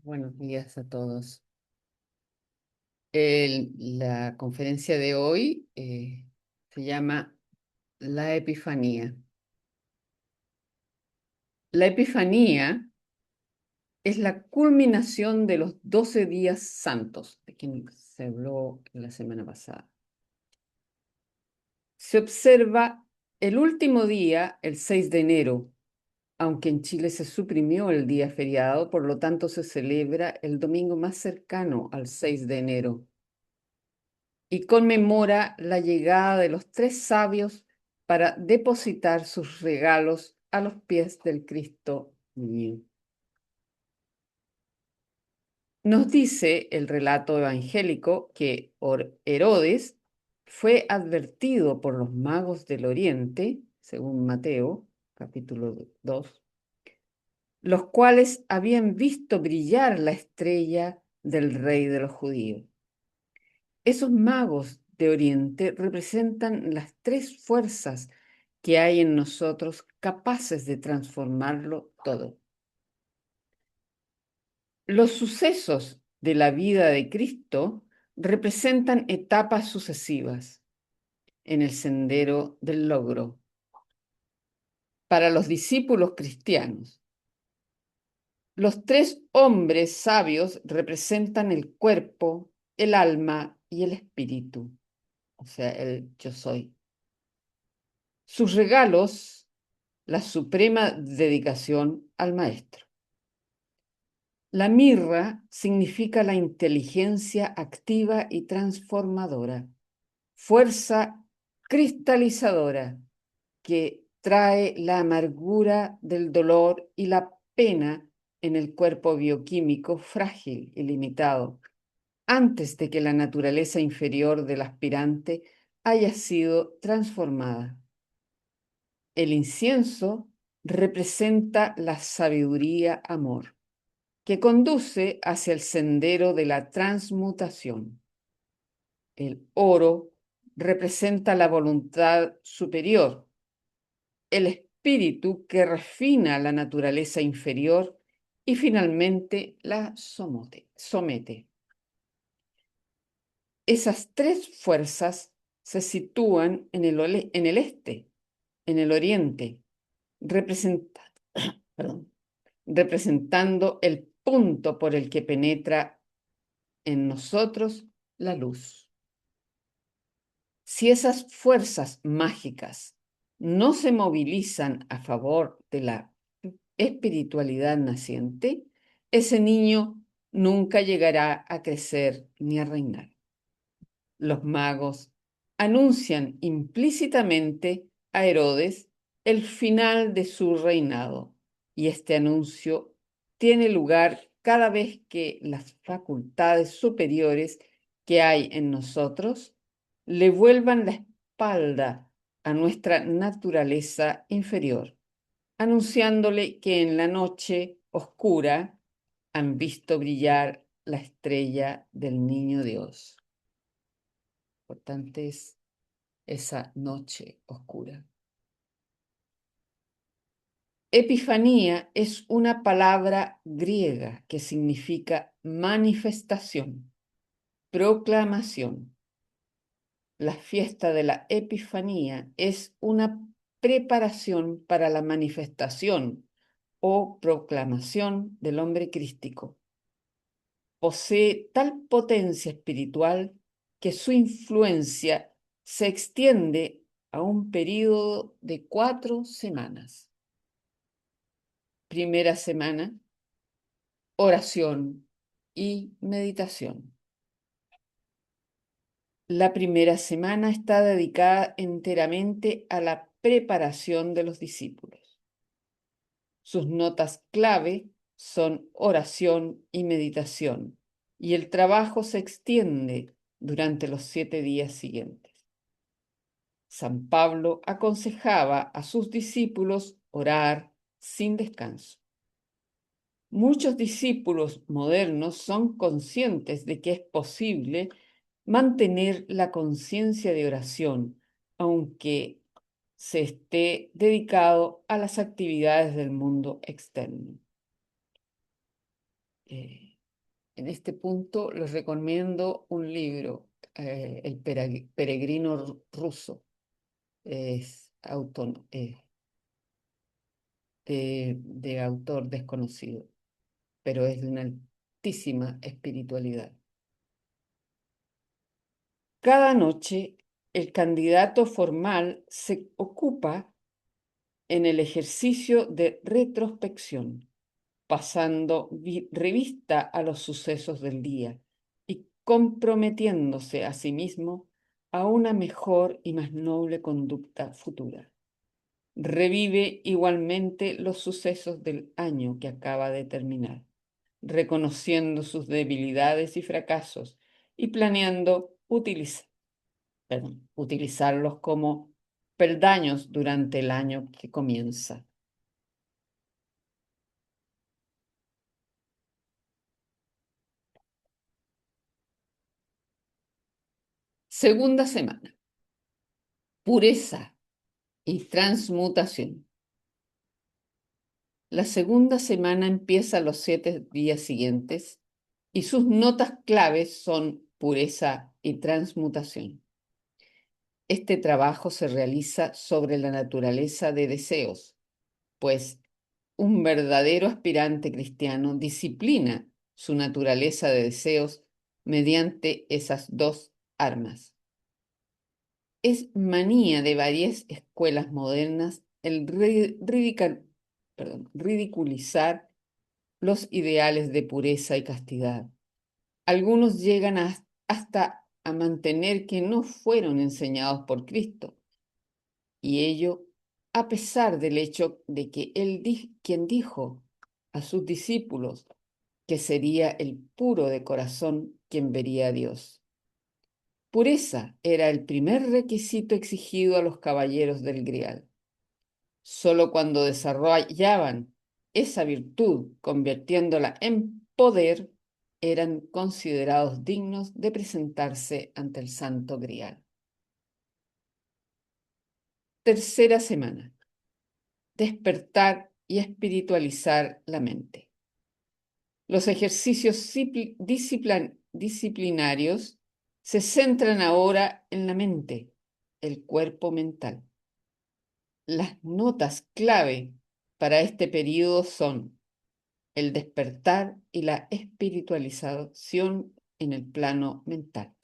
Buenos días a todos. La conferencia de hoy se llama La Epifanía. La Epifanía es la culminación de los 12 días santos, de quien se habló la semana pasada. Se observa el último día, el 6 de enero, aunque en Chile se suprimió el día feriado, por lo tanto se celebra el domingo más cercano al 6 de enero y conmemora la llegada de los tres sabios para depositar sus regalos a los pies del Cristo niño. Nos dice el relato evangélico que Herodes fue advertido por los magos del Oriente, según Mateo, capítulo 2, los cuales habían visto brillar la estrella del rey de los judíos. Esos magos de Oriente representan las tres fuerzas que hay en nosotros capaces de transformarlo todo. Los sucesos de la vida de Cristo representan etapas sucesivas en el sendero del logro para los discípulos cristianos. Los tres hombres sabios representan el cuerpo, el alma y el espíritu, o sea, el yo soy. Sus regalos, la suprema dedicación al maestro. La mirra significa la inteligencia activa y transformadora, fuerza cristalizadora que trae la amargura del dolor y la pena en el cuerpo bioquímico frágil y limitado, antes de que la naturaleza inferior del aspirante haya sido transformada. El incienso representa la sabiduría amor, que conduce hacia el sendero de la transmutación. El oro representa la voluntad superior, el espíritu que refina la naturaleza inferior y finalmente la somete. Esas tres fuerzas se sitúan en el este, en el oriente, perdón, representando el punto por el que penetra en nosotros la luz. Si esas fuerzas mágicas no se movilizan a favor de la espiritualidad naciente, ese niño nunca llegará a crecer ni a reinar. Los magos anuncian implícitamente a Herodes el final de su reinado, y este anuncio tiene lugar cada vez que las facultades superiores que hay en nosotros le vuelvan la espalda a nuestra naturaleza inferior, anunciándole que en la noche oscura han visto brillar la estrella del niño Dios. Importante es esa noche oscura. Epifanía es una palabra griega que significa manifestación, proclamación. La fiesta de la Epifanía es una preparación para la manifestación o proclamación del hombre crístico. Posee tal potencia espiritual que su influencia se extiende a un periodo de 4 semanas. Primera semana, oración y meditación. La primera semana está dedicada enteramente a la preparación de los discípulos. Sus notas clave son oración y meditación, y el trabajo se extiende durante los 7 días siguientes. San Pablo aconsejaba a sus discípulos orar sin descanso. Muchos discípulos modernos son conscientes de que es posible mantener la conciencia de oración, aunque se esté dedicado a las actividades del mundo externo. En este punto les recomiendo un libro, El peregrino ruso. Es de autor desconocido, pero es de una altísima espiritualidad. Cada noche, el candidato formal se ocupa en el ejercicio de retrospección, pasando revista a los sucesos del día y comprometiéndose a sí mismo a una mejor y más noble conducta futura. Revive igualmente los sucesos del año que acaba de terminar, reconociendo sus debilidades y fracasos y planeando utilizarlos como peldaños durante el año que comienza. Segunda semana. Pureza y transmutación. La segunda semana empieza los 7 días siguientes y sus notas claves son pureza y transmutación. Este trabajo se realiza sobre la naturaleza de deseos, pues un verdadero aspirante cristiano disciplina su naturaleza de deseos mediante esas dos armas. Es manía de varias escuelas modernas el ridiculizar los ideales de pureza y castidad. Algunos llegan hasta a mantener que no fueron enseñados por Cristo, y ello a pesar del hecho de que quien dijo a sus discípulos que sería el puro de corazón quien vería a Dios. Pureza era el primer requisito exigido a los caballeros del Grial. Solo cuando desarrollaban esa virtud, convirtiéndola en poder, eran considerados dignos de presentarse ante el Santo Grial. Tercera semana. Despertar y espiritualizar la mente. Los ejercicios disciplinarios se centran ahora en la mente, el cuerpo mental. Las notas clave para este periodo son el despertar y la espiritualización en el plano mental.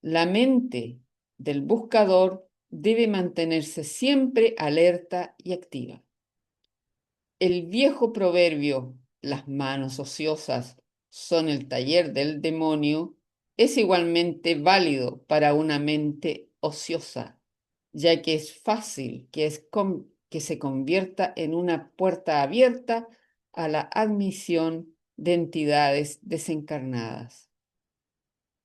La mente del buscador debe mantenerse siempre alerta y activa. El viejo proverbio, las manos ociosas son el taller del demonio, es igualmente válido para una mente ociosa, ya que es fácil que se convierta en una puerta abierta a la admisión de entidades desencarnadas.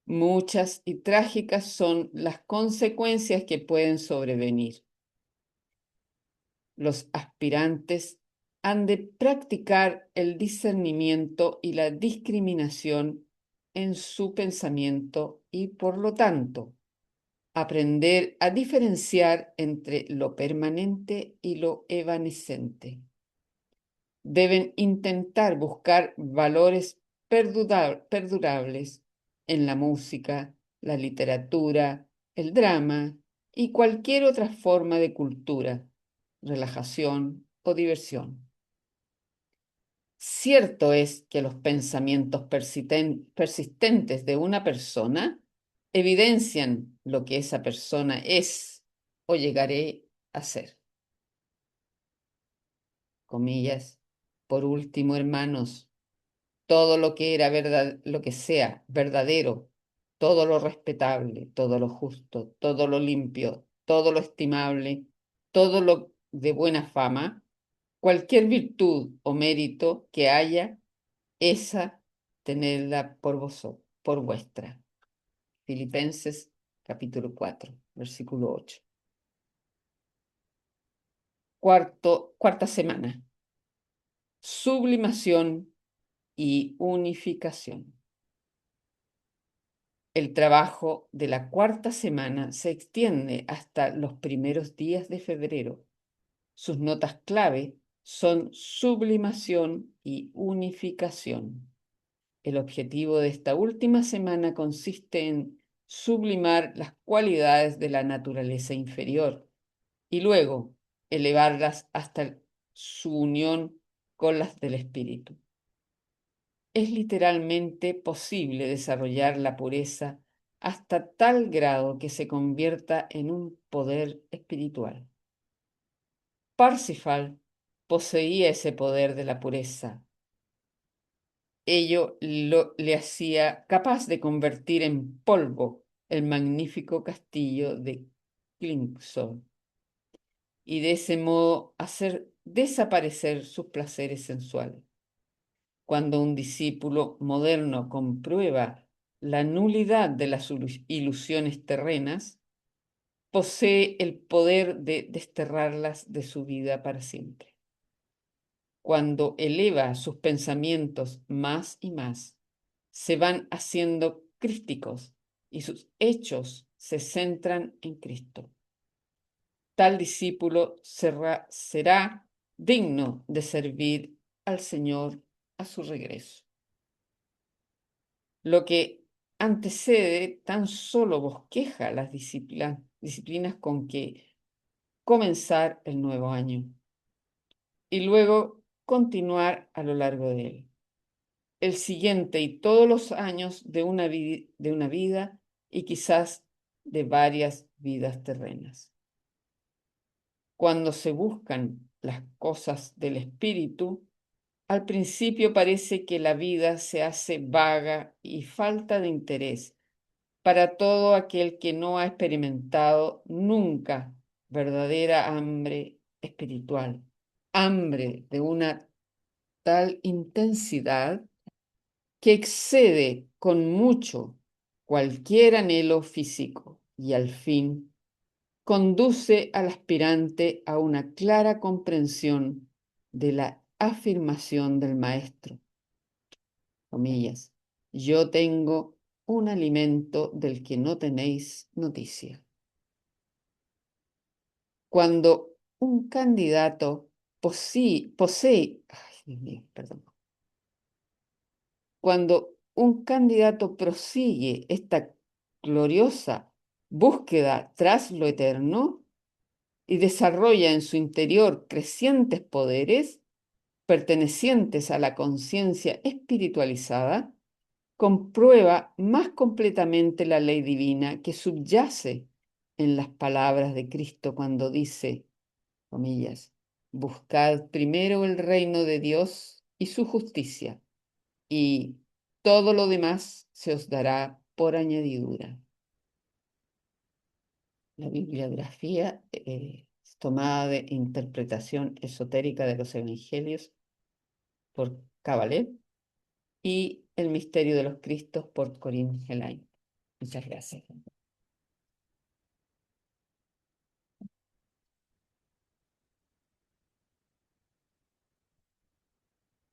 Muchas y trágicas son las consecuencias que pueden sobrevenir. Los aspirantes han de practicar el discernimiento y la discriminación en su pensamiento y, por lo tanto, aprender a diferenciar entre lo permanente y lo evanescente. Deben intentar buscar valores perdurables en la música, la literatura, el drama y cualquier otra forma de cultura, relajación o diversión. Cierto es que los pensamientos persistentes de una persona evidencian lo que esa persona es o llegaré a ser. Comillas. Por último, hermanos, todo lo que era verdad, lo que sea verdadero, todo lo respetable, todo lo justo, todo lo limpio, todo lo estimable, todo lo de buena fama, cualquier virtud o mérito que haya, esa tenedla por vuestra. Filipenses capítulo 4, versículo 8. Cuarta semana. Sublimación y unificación. El trabajo de la cuarta semana se extiende hasta los primeros días de febrero. Sus notas clave son sublimación y unificación. El objetivo de esta última semana consiste en sublimar las cualidades de la naturaleza inferior y luego elevarlas hasta su unión con las del espíritu. Es literalmente posible desarrollar la pureza hasta tal grado que se convierta en un poder espiritual. Parsifal poseía ese poder de la pureza. Ello le hacía capaz de convertir en polvo el magnífico castillo de Klingsor y de ese modo hacer desaparecer sus placeres sensuales. Cuando un discípulo moderno comprueba la nulidad de las ilusiones terrenas, posee el poder de desterrarlas de su vida para siempre. Cuando eleva sus pensamientos más y más, se van haciendo crísticos y sus hechos se centran en Cristo. Tal discípulo será digno de servir al Señor a su regreso. Lo que antecede tan solo bosqueja las disciplinas con que comenzar el nuevo año y luego continuar a lo largo de él. El siguiente y todos los años de una vida y quizás de varias vidas terrenas. Cuando se buscan las cosas del espíritu, al principio parece que la vida se hace vaga y falta de interés para todo aquel que no ha experimentado nunca verdadera hambre espiritual, hambre de una tal intensidad que excede con mucho cualquier anhelo físico y al fin conduce al aspirante a una clara comprensión de la afirmación del maestro. Comillas, yo tengo un alimento del que no tenéis noticia. Cuando un candidato cuando un candidato prosigue esta gloriosa búsqueda tras lo eterno y desarrolla en su interior crecientes poderes pertenecientes a la conciencia espiritualizada, comprueba más completamente la ley divina que subyace en las palabras de Cristo cuando dice, comillas, buscad primero el reino de Dios y su justicia, y todo lo demás se os dará por añadidura. La bibliografía es tomada de Interpretación Esotérica de los Evangelios por Kabalev y El Misterio de los Cristos por Corinne Helaine. Muchas gracias.